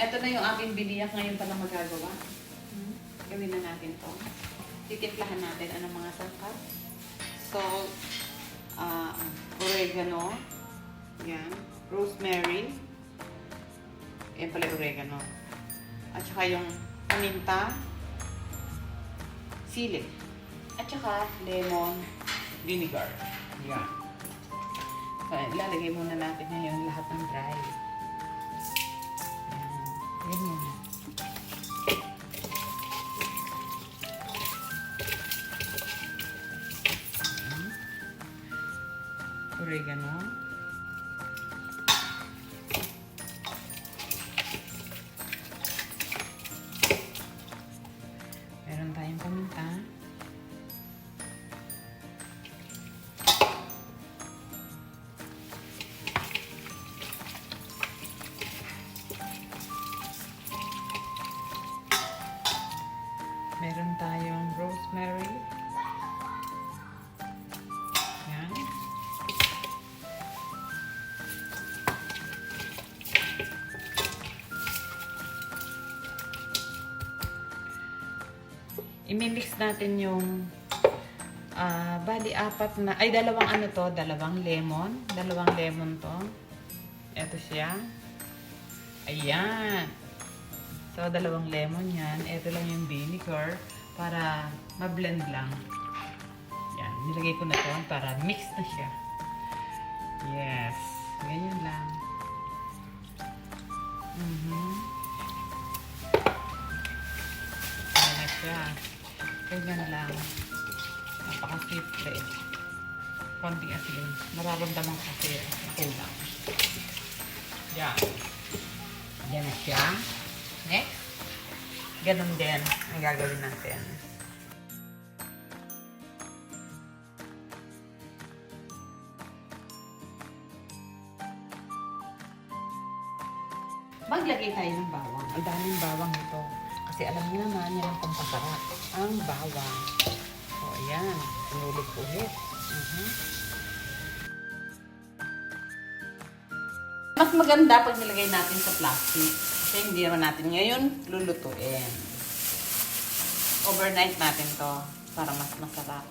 Ito na yung aking biniyak ngayon pa lang magagawa. Gawin na natin to. Titimplahan natin anong mga sangkap. Salt, oregano, yan, rosemary, yan pala oregano, at saka yung paminta, sili, at saka lemon vinegar. Yan. So, ilalagay muna natin ngayon lahat ng dry. Yan muna. Oregano. Meron tayong paminta. Meron tayong rosemary. Yan. I-mix natin yung bali dalawang lemon to. Ito siya. Ayan. So, dalawang lemon yan. Ito lang yung vinegar para ma-blend lang. Yan. Nilagay ko na to para mix na siya. Yes. Ganyan lang. Ayan na siya. Ganyan lang. Napaka-simple. Konting asin. Mararamdaman kasi okay lang. Yan. Yan na siya. Next, ganun din ang gagawin natin. Maglagay tayo ng bawang. Ang daming bawang ito. Kasi alam niyo naman, yan ang pampasarap. Ang bawang. So, ayan. Sinulog ko ulit. Mas maganda pag nilagay natin sa plastic. Kasi hindi naman natin ngayon lulutuin. Overnight natin to para mas masarap.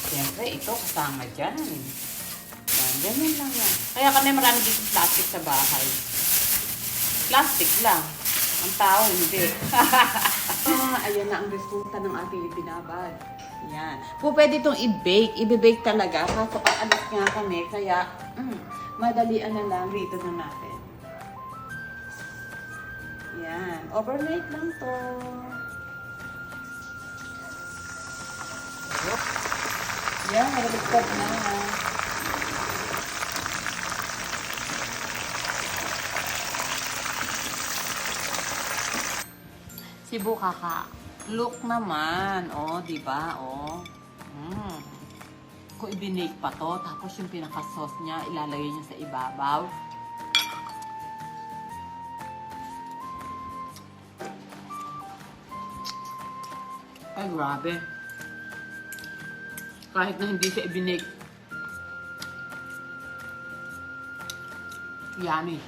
Siyempre, ito kasama dyan. Yan, ganyan lang yan. Kaya kami marami dito plastic sa bahay. Plastic lang. Ang tao, hindi. Ayan na ang resulta ng ating ibinabad. Yan. Pwede itong i-bake. I-bake talaga. Kaso aalis nga kami. Kaya, madalian na lang. Rito na natin. Yan. Overnight lang to. Yan. Naliligtad na. Cebu kaka. Look naman. Oh, diba? Oh. Kung i-binake pa to, tapos yung pinaka-sauce niya, ilalagay niya sa ibabaw. Ay, grabe. Kahit na hindi siya i-binake. Yummy.